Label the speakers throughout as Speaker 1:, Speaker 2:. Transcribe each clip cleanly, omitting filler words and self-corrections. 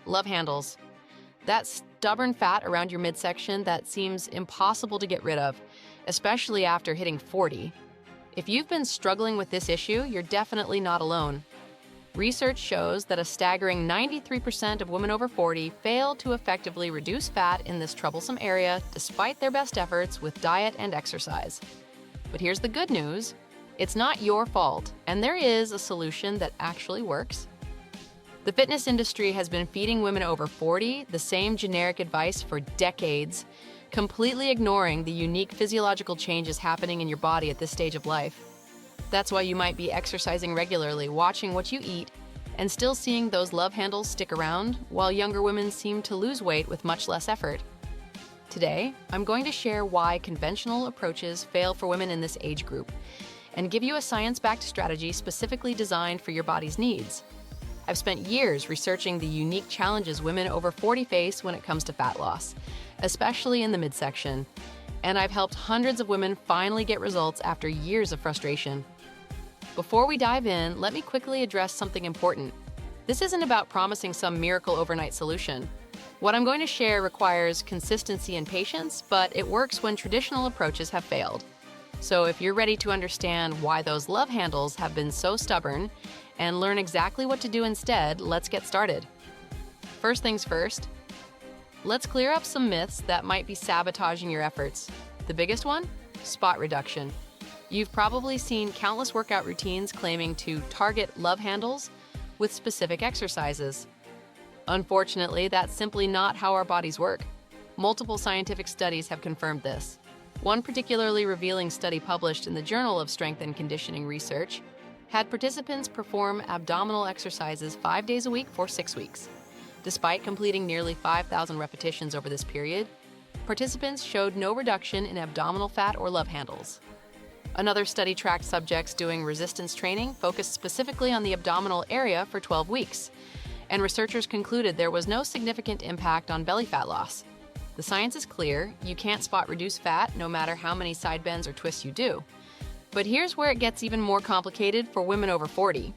Speaker 1: Love handles. That stubborn fat around your midsection that seems impossible to get rid of, especially after hitting 40. If you've been struggling with this issue, you're definitely not alone. Research shows that a staggering 93% of women over 40 fail to effectively reduce fat in this troublesome area despite their best efforts with diet and exercise. But here's the good news. It's not your fault, and there is a solution that actually works. The fitness industry has been feeding women over 40 the same generic advice for decades, completely ignoring the unique physiological changes happening in your body at this stage of life. That's why you might be exercising regularly, watching what you eat, and still seeing those love handles stick around, while younger women seem to lose weight with much less effort. Today, I'm going to share why conventional approaches fail for women in this age group, and give you a science-backed strategy specifically designed for your body's needs. I've spent years researching the unique challenges women over 40 face when it comes to fat loss, especially in the midsection, and I've helped hundreds of women finally get results after years of frustration. Before we dive in, let me quickly address something important. This isn't about promising some miracle overnight solution. What I'm going to share requires consistency and patience, but it works when traditional approaches have failed. So if you're ready to understand why those love handles have been so stubborn and learn exactly what to do instead, let's get started. First things first, let's clear up some myths that might be sabotaging your efforts. The biggest one? Spot reduction. You've probably seen countless workout routines claiming to target love handles with specific exercises. Unfortunately, that's simply not how our bodies work. Multiple scientific studies have confirmed this. One particularly revealing study published in the Journal of Strength and Conditioning Research had participants perform abdominal exercises 5 days a week for 6 weeks. Despite completing nearly 5,000 repetitions over this period, participants showed no reduction in abdominal fat or love handles. Another study tracked subjects doing resistance training focused specifically on the abdominal area for 12 weeks, and researchers concluded there was no significant impact on belly fat loss. The science is clear, you can't spot reduce fat no matter how many side bends or twists you do. But here's where it gets even more complicated for women over 40.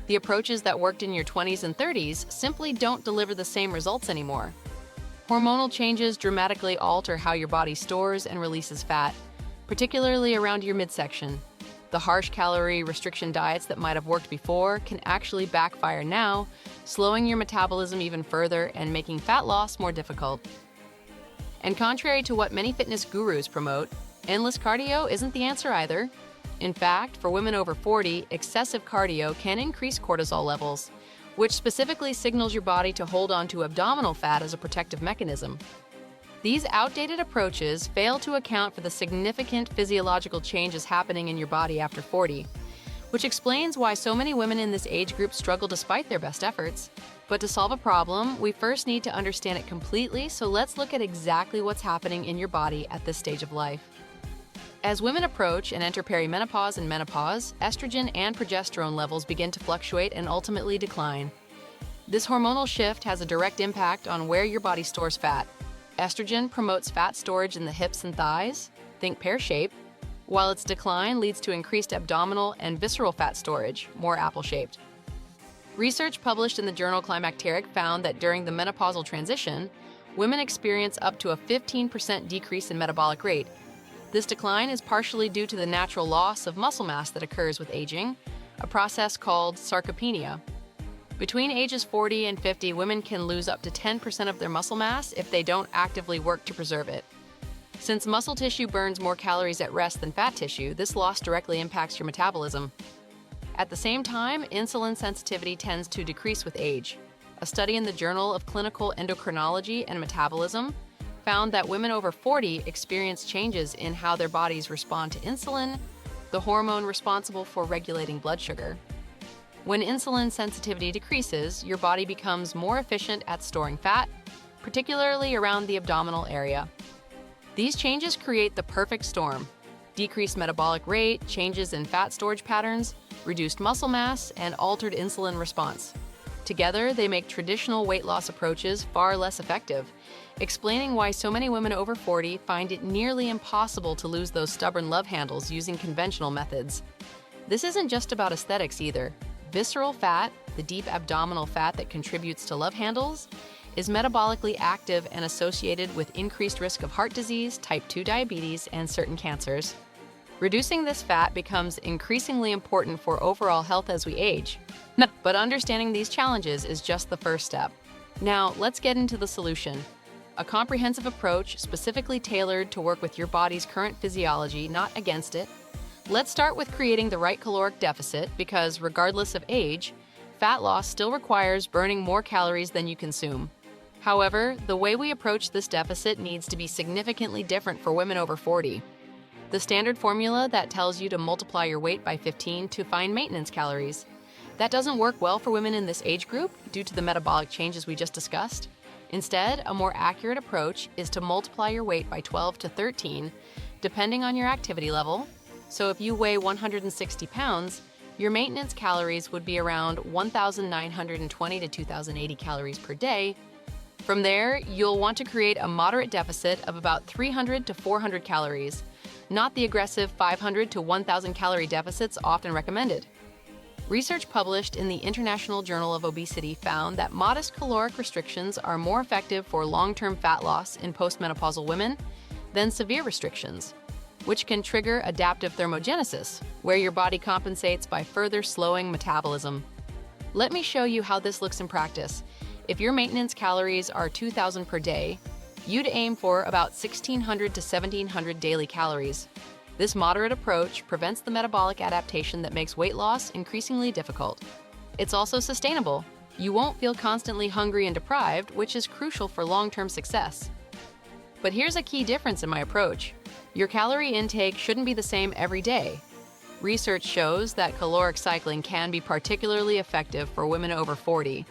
Speaker 1: The approaches that worked in your 20s and 30s simply don't deliver the same results anymore. Hormonal changes dramatically alter how your body stores and releases fat, particularly around your midsection. The harsh calorie restriction diets that might have worked before can actually backfire now, slowing your metabolism even further and making fat loss more difficult. And contrary to what many fitness gurus promote, endless cardio isn't the answer either. In fact, for women over 40, excessive cardio can increase cortisol levels, which specifically signals your body to hold on to abdominal fat as a protective mechanism. These outdated approaches fail to account for the significant physiological changes happening in your body after 40, which explains why so many women in this age group struggle despite their best efforts. But to solve a problem, we first need to understand it completely, so let's look at exactly what's happening in your body at this stage of life. As women approach and enter perimenopause and menopause, estrogen and progesterone levels begin to fluctuate and ultimately decline. This hormonal shift has a direct impact on where your body stores fat. Estrogen promotes fat storage in the hips and thighs, think pear shape, while its decline leads to increased abdominal and visceral fat storage, more apple-shaped. Research published in the journal Climacteric found that during the menopausal transition, women experience up to a 15% decrease in metabolic rate. This decline is partially due to the natural loss of muscle mass that occurs with aging, a process called sarcopenia. Between ages 40 and 50, women can lose up to 10% of their muscle mass if they don't actively work to preserve it. Since muscle tissue burns more calories at rest than fat tissue, this loss directly impacts your metabolism. At the same time, insulin sensitivity tends to decrease with age. A study in the Journal of Clinical Endocrinology and Metabolism found that women over 40 experience changes in how their bodies respond to insulin, the hormone responsible for regulating blood sugar. When insulin sensitivity decreases, your body becomes more efficient at storing fat, particularly around the abdominal area. These changes create the perfect storm: decreased metabolic rate, changes in fat storage patterns, reduced muscle mass, and altered insulin response. Together, they make traditional weight loss approaches far less effective, explaining why so many women over 40 find it nearly impossible to lose those stubborn love handles using conventional methods. This isn't just about aesthetics either. Visceral fat, the deep abdominal fat that contributes to love handles, is metabolically active and associated with increased risk of heart disease, type 2 diabetes, and certain cancers. Reducing this fat becomes increasingly important for overall health as we age. But understanding these challenges is just the first step. Now, let's get into the solution. A comprehensive approach specifically tailored to work with your body's current physiology, not against it. Let's start with creating the right caloric deficit because, regardless of age, fat loss still requires burning more calories than you consume. However, the way we approach this deficit needs to be significantly different for women over 40. The standard formula that tells you to multiply your weight by 15 to find maintenance calories. That doesn't work well for women in this age group due to the metabolic changes we just discussed. Instead, a more accurate approach is to multiply your weight by 12 to 13, depending on your activity level. So if you weigh 160 pounds, your maintenance calories would be around 1,920 to 2,080 calories per day. From there, you'll want to create a moderate deficit of about 300 to 400 calories, not the aggressive 500 to 1,000 calorie deficits often recommended. Research published in the International Journal of Obesity found that modest caloric restrictions are more effective for long-term fat loss in postmenopausal women than severe restrictions, which can trigger adaptive thermogenesis, where your body compensates by further slowing metabolism. Let me show you how this looks in practice. If your maintenance calories are 2,000 per day, you'd aim for about 1,600 to 1,700 daily calories. This moderate approach prevents the metabolic adaptation that makes weight loss increasingly difficult. It's also sustainable. You won't feel constantly hungry and deprived, which is crucial for long-term success. But here's a key difference in my approach. Your calorie intake shouldn't be the same every day. Research shows that caloric cycling can be particularly effective for women over 40.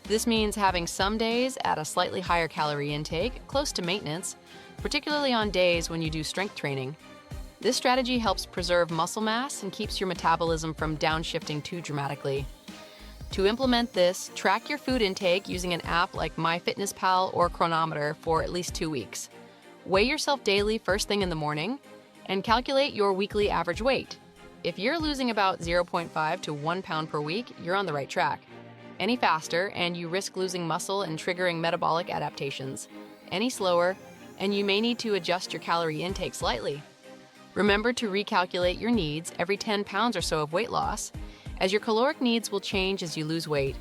Speaker 1: This means having some days at a slightly higher calorie intake, close to maintenance, particularly on days when you do strength training. This strategy helps preserve muscle mass and keeps your metabolism from downshifting too dramatically. To implement this, track your food intake using an app like MyFitnessPal or Chronometer for at least 2 weeks. Weigh yourself daily first thing in the morning and calculate your weekly average weight. If you're losing about 0.5 to 1 pound per week, you're on the right track. Any faster, and you risk losing muscle and triggering metabolic adaptations. Any slower, and you may need to adjust your calorie intake slightly. Remember to recalculate your needs every 10 pounds or so of weight loss, as your caloric needs will change as you lose weight.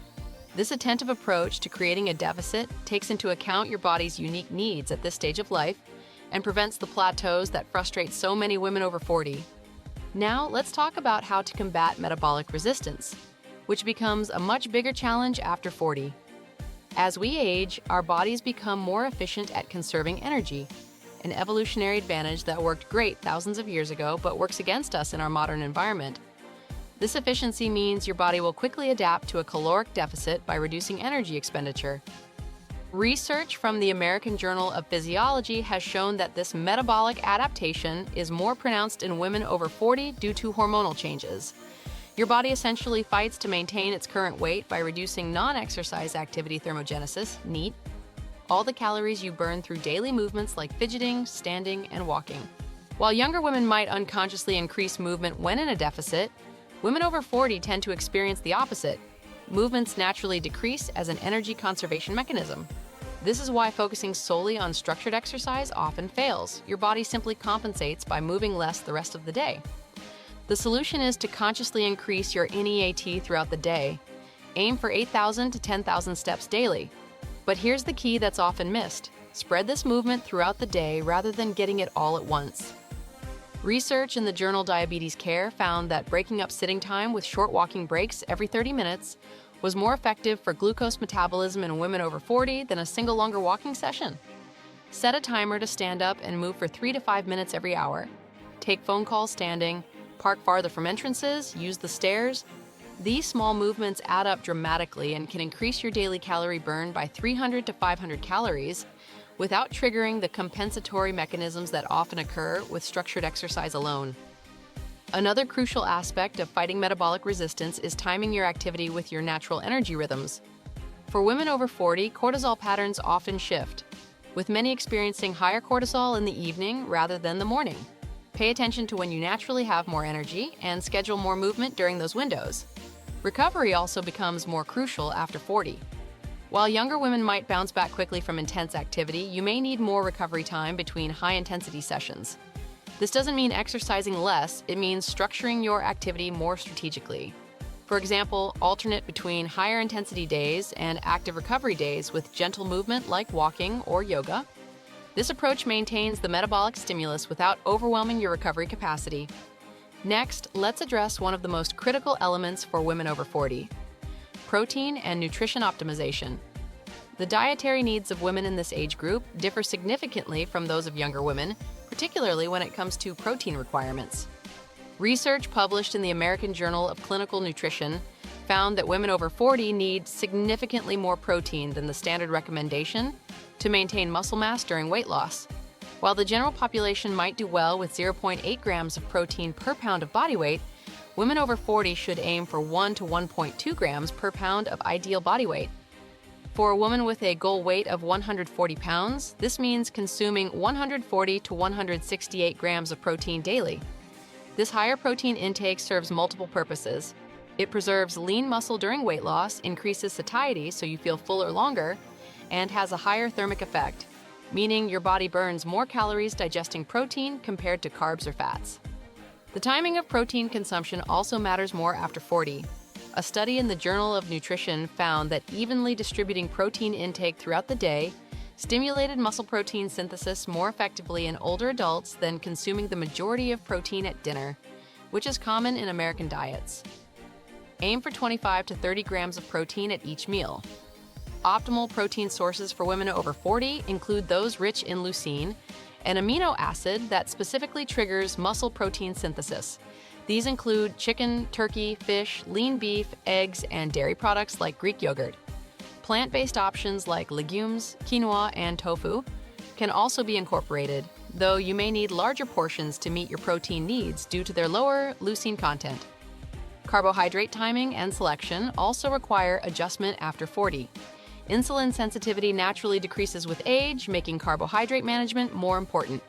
Speaker 1: This attentive approach to creating a deficit takes into account your body's unique needs at this stage of life and prevents the plateaus that frustrate so many women over 40. Now, let's talk about how to combat metabolic resistance, which becomes a much bigger challenge after 40. As we age, our bodies become more efficient at conserving energy, an evolutionary advantage that worked great thousands of years ago but works against us in our modern environment. This efficiency means your body will quickly adapt to a caloric deficit by reducing energy expenditure. Research from the American Journal of Physiology has shown that this metabolic adaptation is more pronounced in women over 40 due to hormonal changes. Your body essentially fights to maintain its current weight by reducing non-exercise activity thermogenesis, NEAT, all the calories you burn through daily movements like fidgeting, standing, and walking. While younger women might unconsciously increase movement when in a deficit, women over 40 tend to experience the opposite. Movements naturally decrease as an energy conservation mechanism. This is why focusing solely on structured exercise often fails. Your body simply compensates by moving less the rest of the day. The solution is to consciously increase your NEAT throughout the day. Aim for 8,000 to 10,000 steps daily. But here's the key that's often missed. Spread this movement throughout the day rather than getting it all at once. Research in the journal Diabetes Care found that breaking up sitting time with short walking breaks every 30 minutes was more effective for glucose metabolism in women over 40 than a single longer walking session. Set a timer to stand up and move for 3 to 5 minutes every hour. Take phone calls standing, park farther from entrances, use the stairs. These small movements add up dramatically and can increase your daily calorie burn by 300 to 500 calories without triggering the compensatory mechanisms that often occur with structured exercise alone. Another crucial aspect of fighting metabolic resistance is timing your activity with your natural energy rhythms. For women over 40, cortisol patterns often shift, with many experiencing higher cortisol in the evening rather than the morning. Pay attention to when you naturally have more energy and schedule more movement during those windows. Recovery also becomes more crucial after 40. While younger women might bounce back quickly from intense activity, you may need more recovery time between high-intensity sessions. This doesn't mean exercising less, it means structuring your activity more strategically. For example, alternate between higher intensity days and active recovery days with gentle movement like walking or yoga. This approach maintains the metabolic stimulus without overwhelming your recovery capacity. Next, let's address one of the most critical elements for women over 40: protein and nutrition optimization. The dietary needs of women in this age group differ significantly from those of younger women, particularly when it comes to protein requirements. Research published in the American Journal of Clinical Nutrition found that women over 40 need significantly more protein than the standard recommendation to maintain muscle mass during weight loss. While the general population might do well with 0.8 grams of protein per pound of body weight, women over 40 should aim for 1 to 1.2 grams per pound of ideal body weight. For a woman with a goal weight of 140 pounds, this means consuming 140 to 168 grams of protein daily. This higher protein intake serves multiple purposes. It preserves lean muscle during weight loss, increases satiety so you feel fuller longer, and has a higher thermic effect, meaning your body burns more calories digesting protein compared to carbs or fats. The timing of protein consumption also matters more after 40. A study in the Journal of Nutrition found that evenly distributing protein intake throughout the day stimulated muscle protein synthesis more effectively in older adults than consuming the majority of protein at dinner, which is common in American diets. Aim for 25 to 30 grams of protein at each meal. Optimal protein sources for women over 40 include those rich in leucine, an amino acid that specifically triggers muscle protein synthesis. These include chicken, turkey, fish, lean beef, eggs, and dairy products like Greek yogurt. Plant-based options like legumes, quinoa, and tofu can also be incorporated, though you may need larger portions to meet your protein needs due to their lower leucine content. Carbohydrate timing and selection also require adjustment after 40. Insulin sensitivity naturally decreases with age, making carbohydrate management more important.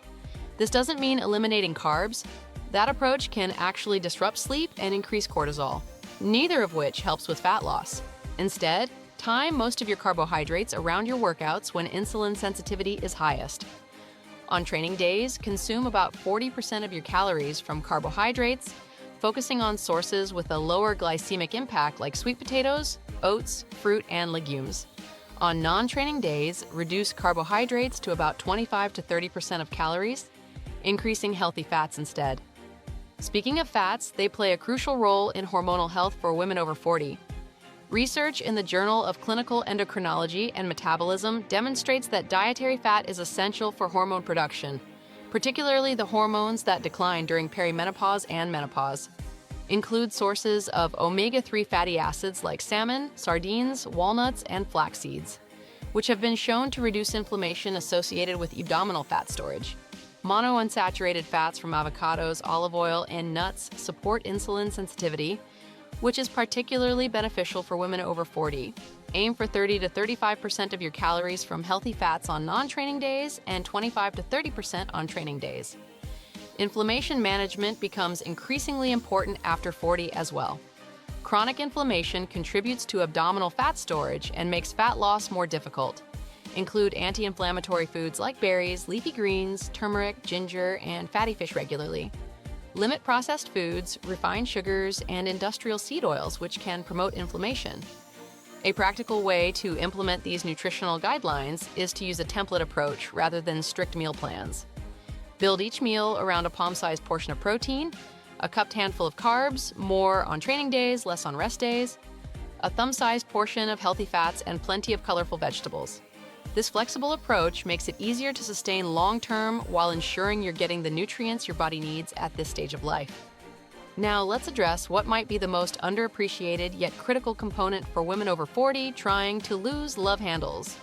Speaker 1: This doesn't mean eliminating carbs. That approach can actually disrupt sleep and increase cortisol, neither of which helps with fat loss. Instead, time most of your carbohydrates around your workouts when insulin sensitivity is highest. On training days, consume about 40% of your calories from carbohydrates, focusing on sources with a lower glycemic impact like sweet potatoes, oats, fruit, and legumes. On non-training days, reduce carbohydrates to about 25 to 30% of calories, increasing healthy fats instead. Speaking of fats, they play a crucial role in hormonal health for women over 40. Research in the Journal of Clinical Endocrinology and Metabolism demonstrates that dietary fat is essential for hormone production, particularly the hormones that decline during perimenopause and menopause. Include sources of omega-3 fatty acids like salmon, sardines, walnuts, and flax seeds, which have been shown to reduce inflammation associated with abdominal fat storage. Monounsaturated fats from avocados, olive oil, and nuts support insulin sensitivity, which is particularly beneficial for women over 40. Aim for 30 to 35% of your calories from healthy fats on non-training days and 25 to 30% on training days. Inflammation management becomes increasingly important after 40 as well. Chronic inflammation contributes to abdominal fat storage and makes fat loss more difficult. Include anti-inflammatory foods like berries, leafy greens, turmeric, ginger, and fatty fish regularly. Limit processed foods, refined sugars, and industrial seed oils, which can promote inflammation. A practical way to implement these nutritional guidelines is to use a template approach rather than strict meal plans. Build each meal around a palm-sized portion of protein, a cupped handful of carbs, more on training days, less on rest days, a thumb-sized portion of healthy fats, and plenty of colorful vegetables. This flexible approach makes it easier to sustain long-term while ensuring you're getting the nutrients your body needs at this stage of life. Now let's address what might be the most underappreciated yet critical component for women over 40 trying to lose love handles: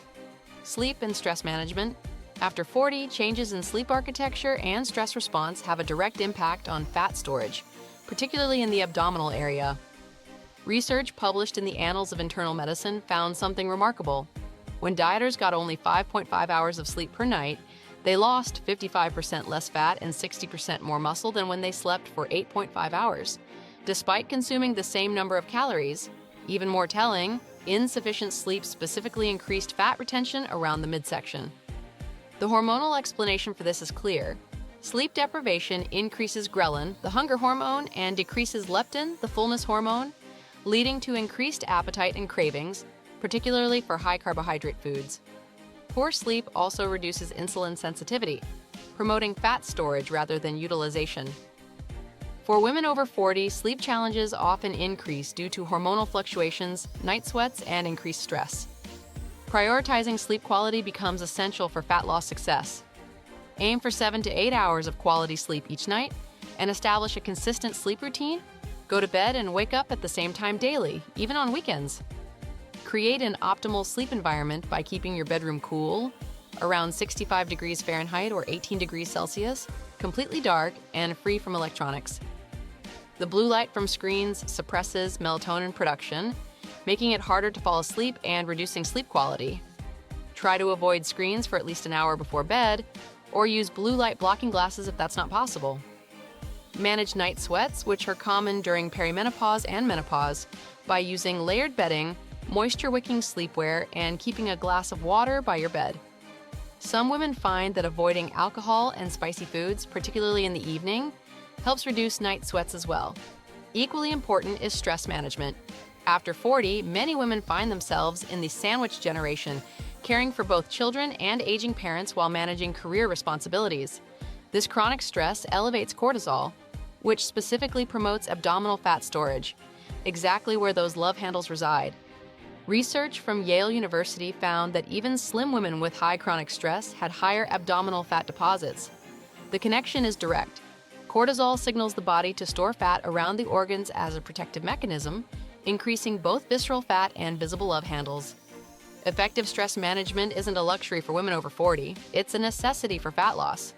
Speaker 1: sleep and stress management. After 40, changes in sleep architecture and stress response have a direct impact on fat storage, particularly in the abdominal area. Research published in the Annals of Internal Medicine found something remarkable. When dieters got only 5.5 hours of sleep per night, they lost 55% less fat and 60% more muscle than when they slept for 8.5 hours. despite consuming the same number of calories. Even more telling, insufficient sleep specifically increased fat retention around the midsection. The hormonal explanation for this is clear. Sleep deprivation increases ghrelin, the hunger hormone, and decreases leptin, the fullness hormone, leading to increased appetite and cravings, particularly for high-carbohydrate foods. Poor sleep also reduces insulin sensitivity, promoting fat storage rather than utilization. For women over 40, sleep challenges often increase due to hormonal fluctuations, night sweats, and increased stress. Prioritizing sleep quality becomes essential for fat loss success. Aim for 7 to 8 hours of quality sleep each night and establish a consistent sleep routine. Go to bed and wake up at the same time daily, even on weekends. Create an optimal sleep environment by keeping your bedroom cool, around 65 degrees Fahrenheit or 18 degrees Celsius, completely dark, and free from electronics. The blue light from screens suppresses melatonin production, making it harder to fall asleep and reducing sleep quality. Try to avoid screens for at least an hour before bed, or use blue light blocking glasses if that's not possible. Manage night sweats, which are common during perimenopause and menopause, by using layered bedding, moisture-wicking sleepwear, and keeping a glass of water by your bed. Some women find that avoiding alcohol and spicy foods, particularly in the evening, helps reduce night sweats as well. Equally important is stress management. After 40, many women find themselves in the sandwich generation, caring for both children and aging parents while managing career responsibilities. This chronic stress elevates cortisol, which specifically promotes abdominal fat storage, exactly where those love handles reside. Research from Yale University found that even slim women with high chronic stress had higher abdominal fat deposits. The connection is direct. Cortisol signals the body to store fat around the organs as a protective mechanism, increasing both visceral fat and visible love handles. Effective stress management isn't a luxury for women over 40, it's a necessity for fat loss.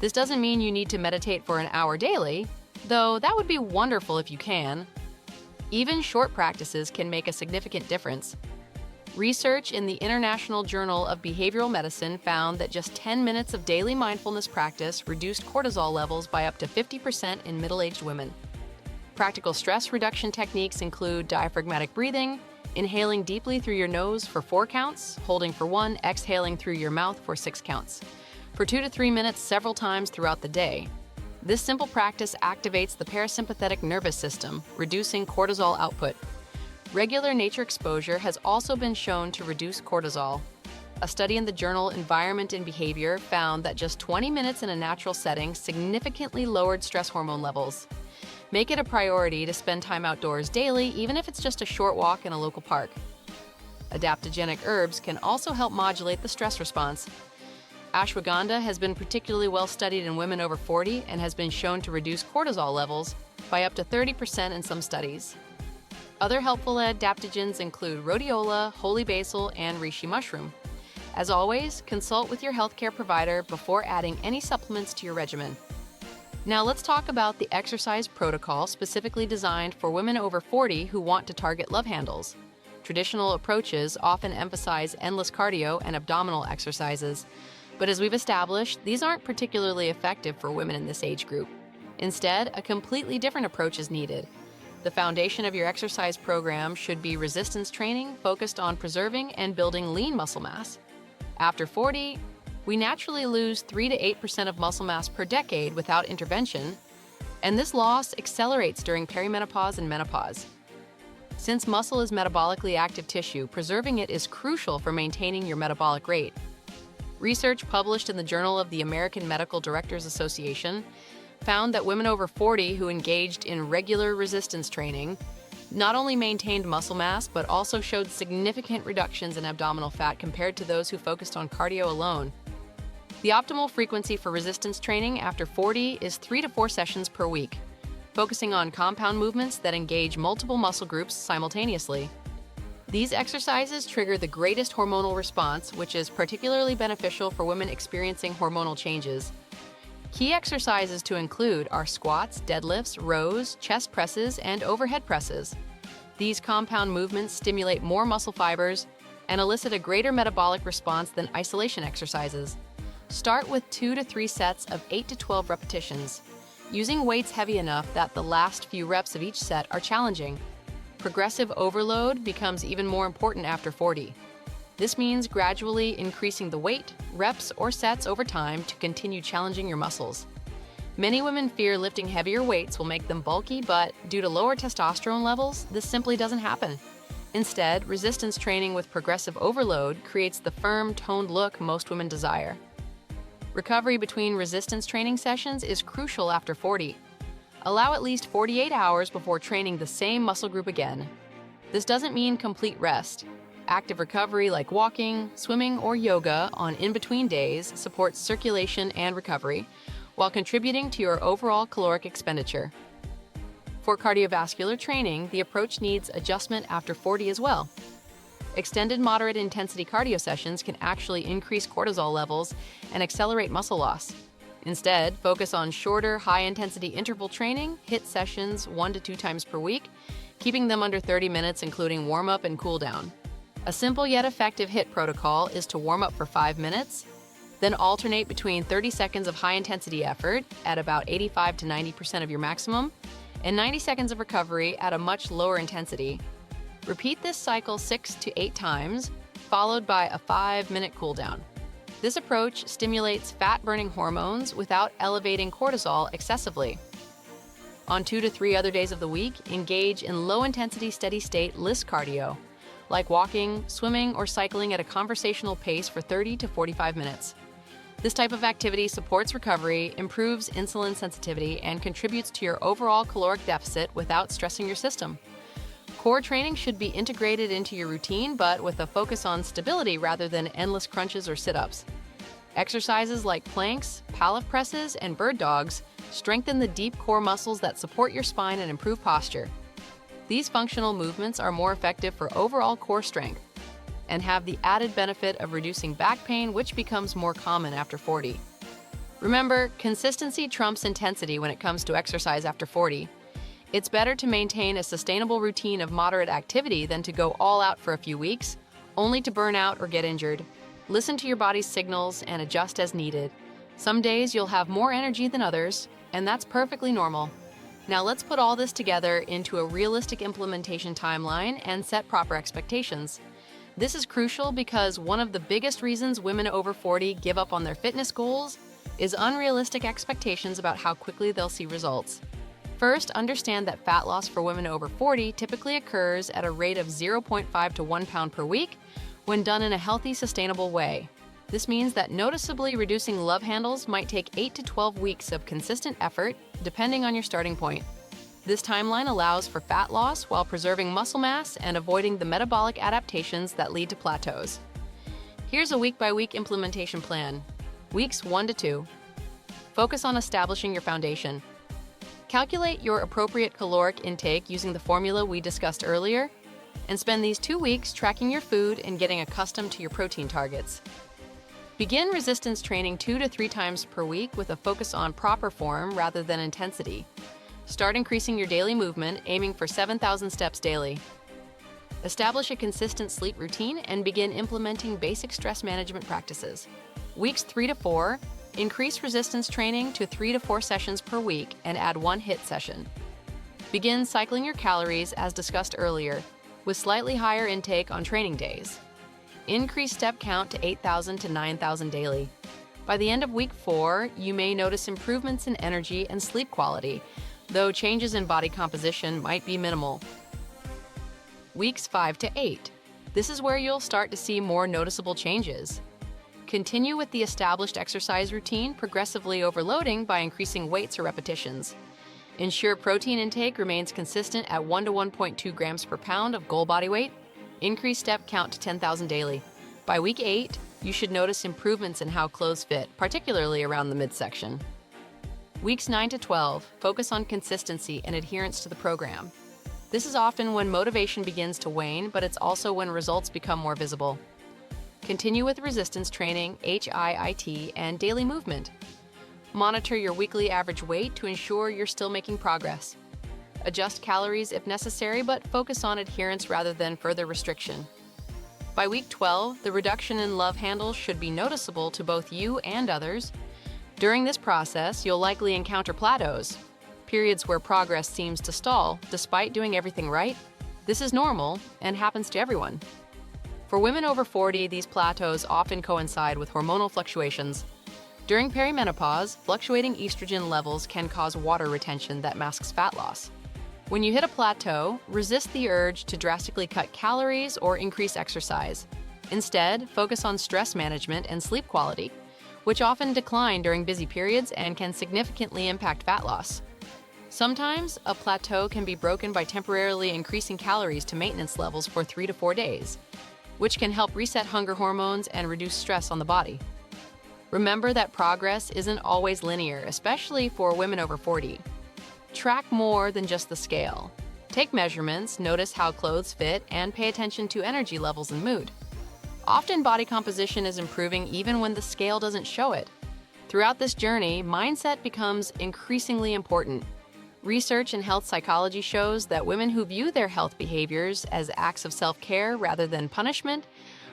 Speaker 1: This doesn't mean you need to meditate for an hour daily, though that would be wonderful if you can. Even short practices can make a significant difference. Research in the International Journal of Behavioral Medicine found that just 10 minutes of daily mindfulness practice reduced cortisol levels by up to 50% in middle-aged women. Practical stress reduction techniques include diaphragmatic breathing, inhaling deeply through your nose for 4 counts, holding for 1, exhaling through your mouth for 6 counts, for 2 to 3 minutes several times throughout the day. This simple practice activates the parasympathetic nervous system, reducing cortisol output. Regular nature exposure has also been shown to reduce cortisol. A study in the journal Environment and Behavior found that just 20 minutes in a natural setting significantly lowered stress hormone levels. Make it a priority to spend time outdoors daily, even if it's just a short walk in a local park. Adaptogenic herbs can also help modulate the stress response. Ashwagandha has been particularly well studied in women over 40 and has been shown to reduce cortisol levels by up to 30% in some studies. Other helpful adaptogens include rhodiola, holy basil, and reishi mushroom. As always, consult with your healthcare provider before adding any supplements to your regimen. Now let's talk about the exercise protocol specifically designed for women over 40 who want to target love handles. Traditional approaches often emphasize endless cardio and abdominal exercises, but as we've established, these aren't particularly effective for women in this age group. Instead, a completely different approach is needed. The foundation of your exercise program should be resistance training focused on preserving and building lean muscle mass. After 40, we naturally lose 3 to 8% of muscle mass per decade without intervention, and this loss accelerates during perimenopause and menopause. Since muscle is metabolically active tissue, preserving it is crucial for maintaining your metabolic rate. Research published in the Journal of the American Medical Directors Association found that women over 40 who engaged in regular resistance training not only maintained muscle mass, but also showed significant reductions in abdominal fat compared to those who focused on cardio alone. The optimal frequency for resistance training after 40 is 3 to 4 sessions per week, focusing on compound movements that engage multiple muscle groups simultaneously. These exercises trigger the greatest hormonal response, which is particularly beneficial for women experiencing hormonal changes. Key exercises to include are squats, deadlifts, rows, chest presses, and overhead presses. These compound movements stimulate more muscle fibers and elicit a greater metabolic response than isolation exercises. Start with 2 to 3 sets of 8 to 12 repetitions. using weights heavy enough that the last few reps of each set are challenging. Progressive overload becomes even more important after 40. This means gradually increasing the weight, reps, or sets over time to continue challenging your muscles. Many women fear lifting heavier weights will make them bulky, but due to lower testosterone levels, this simply doesn't happen. Instead, resistance training with progressive overload creates the firm, toned look most women desire. Recovery between resistance training sessions is crucial after 40. Allow at least 48 hours before training the same muscle group again. This doesn't mean complete rest. Active recovery like walking, swimming, or yoga on in-between days supports circulation and recovery, while contributing to your overall caloric expenditure. For cardiovascular training, the approach needs adjustment after 40 as well. Extended moderate intensity cardio sessions can actually increase cortisol levels and accelerate muscle loss. Instead, focus on shorter, high-intensity interval training, HIIT sessions 1 to 2 times per week, keeping them under 30 minutes including warm-up and cool-down. A simple yet effective HIIT protocol is to warm up for 5 minutes, then alternate between 30 seconds of high-intensity effort at about 85 to 90% of your maximum, and 90 seconds of recovery at a much lower intensity. Repeat this cycle 6 to 8 times, followed by a 5-minute cooldown. This approach stimulates fat-burning hormones without elevating cortisol excessively. On 2 to 3 other days of the week, engage in low-intensity steady-state LISS cardio, like walking, swimming, or cycling at a conversational pace for 30 to 45 minutes. This type of activity supports recovery, improves insulin sensitivity, and contributes to your overall caloric deficit without stressing your system. Core training should be integrated into your routine, but with a focus on stability rather than endless crunches or sit-ups. Exercises like planks, pallet presses, and bird dogs strengthen the deep core muscles that support your spine and improve posture. These functional movements are more effective for overall core strength and have the added benefit of reducing back pain, which becomes more common after 40. Remember, consistency trumps intensity when it comes to exercise after 40. It's better to maintain a sustainable routine of moderate activity than to go all out for a few weeks, only to burn out or get injured. Listen to your body's signals and adjust as needed. Some days you'll have more energy than others, and that's perfectly normal. Now let's put all this together into a realistic implementation timeline and set proper expectations. This is crucial because one of the biggest reasons women over 40 give up on their fitness goals is unrealistic expectations about how quickly they'll see results. First, understand that fat loss for women over 40 typically occurs at a rate of 0.5 to 1 pound per week when done in a healthy, sustainable way. This means that noticeably reducing love handles might take 8 to 12 weeks of consistent effort, depending on your starting point. This timeline allows for fat loss while preserving muscle mass and avoiding the metabolic adaptations that lead to plateaus. Here's a week-by-week implementation plan. Weeks 1 to 2. Focus on establishing your foundation. Calculate your appropriate caloric intake using the formula we discussed earlier, and spend these 2 weeks tracking your food and getting accustomed to your protein targets. Begin resistance training 2 to 3 times per week with a focus on proper form rather than intensity. Start increasing your daily movement, aiming for 7,000 steps daily. Establish a consistent sleep routine and begin implementing basic stress management practices. Weeks 3 to 4, increase resistance training to 3 to 4 sessions per week and add 1 HIIT session. Begin cycling your calories as discussed earlier, with slightly higher intake on training days. Increase step count to 8,000 to 9,000 daily. By the end of week 4, you may notice improvements in energy and sleep quality, though changes in body composition might be minimal. Weeks 5 to 8. This is where you'll start to see more noticeable changes. Continue with the established exercise routine, progressively overloading by increasing weights or repetitions. Ensure protein intake remains consistent at 1 to 1.2 grams per pound of goal body weight. Increase step count to 10,000 daily. By week 8, you should notice improvements in how clothes fit, particularly around the midsection. Weeks 9 to 12, focus on consistency and adherence to the program. This is often when motivation begins to wane, but it's also when results become more visible. Continue with resistance training, HIIT, and daily movement. Monitor your weekly average weight to ensure you're still making progress. Adjust calories if necessary, but focus on adherence rather than further restriction. By week 12, the reduction in love handles should be noticeable to both you and others. During this process, you'll likely encounter plateaus, periods where progress seems to stall despite doing everything right. This is normal and happens to everyone. For women over 40, these plateaus often coincide with hormonal fluctuations. During perimenopause, fluctuating estrogen levels can cause water retention that masks fat loss. When you hit a plateau, resist the urge to drastically cut calories or increase exercise. Instead, focus on stress management and sleep quality, which often decline during busy periods and can significantly impact fat loss. Sometimes, a plateau can be broken by temporarily increasing calories to maintenance levels for 3 to 4 days, which can help reset hunger hormones and reduce stress on the body. Remember that progress isn't always linear, especially for women over 40. Track more than just the scale. Take measurements, notice how clothes fit, and pay attention to energy levels and mood. Often, body composition is improving even when the scale doesn't show it. Throughout this journey, mindset becomes increasingly important. Research in health psychology shows that women who view their health behaviors as acts of self-care rather than punishment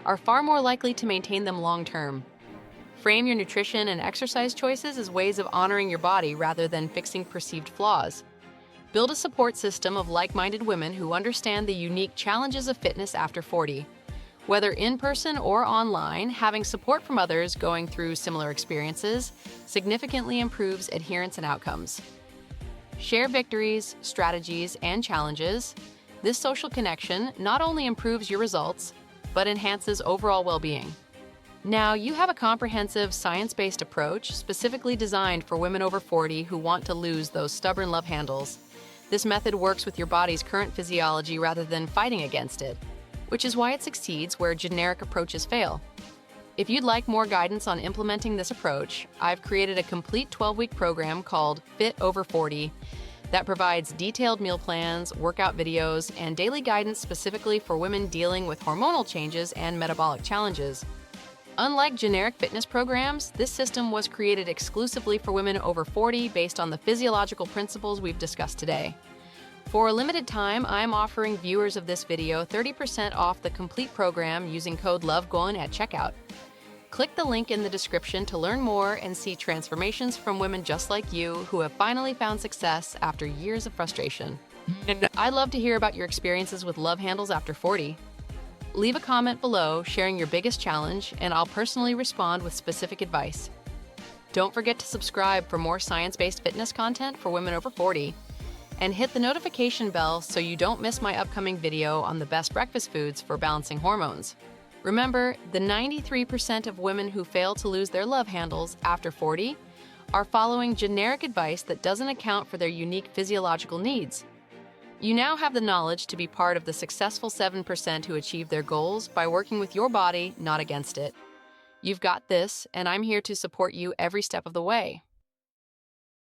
Speaker 1: are far more likely to maintain them long-term. Frame your nutrition and exercise choices as ways of honoring your body rather than fixing perceived flaws. Build a support system of like-minded women who understand the unique challenges of fitness after 40. Whether in person or online, having support from others going through similar experiences significantly improves adherence and outcomes. Share victories, strategies, and challenges. This social connection not only improves your results, but enhances overall well-being. Now, you have a comprehensive, science-based approach specifically designed for women over 40 who want to lose those stubborn love handles. This method works with your body's current physiology rather than fighting against it, which is why it succeeds where generic approaches fail. If you'd like more guidance on implementing this approach, I've created a complete 12-week program called Fit Over 40 that provides detailed meal plans, workout videos, and daily guidance specifically for women dealing with hormonal changes and metabolic challenges. Unlike generic fitness programs, this system was created exclusively for women over 40 based on the physiological principles we've discussed today. For a limited time, I'm offering viewers of this video 30% off the complete program using code LOVEGON at checkout. Click the link in the description to learn more and see transformations from women just like you who have finally found success after years of frustration. I'd love to hear about your experiences with love handles after 40. Leave a comment below sharing your biggest challenge, and I'll personally respond with specific advice. Don't forget to subscribe for more science-based fitness content for women over 40. And hit the notification bell so you don't miss my upcoming video on the best breakfast foods for balancing hormones. Remember, the 93% of women who fail to lose their love handles after 40 are following generic advice that doesn't account for their unique physiological needs. You now have the knowledge to be part of the successful 7% who achieve their goals by working with your body, not against it. You've got this, and I'm here to support you every step of the way.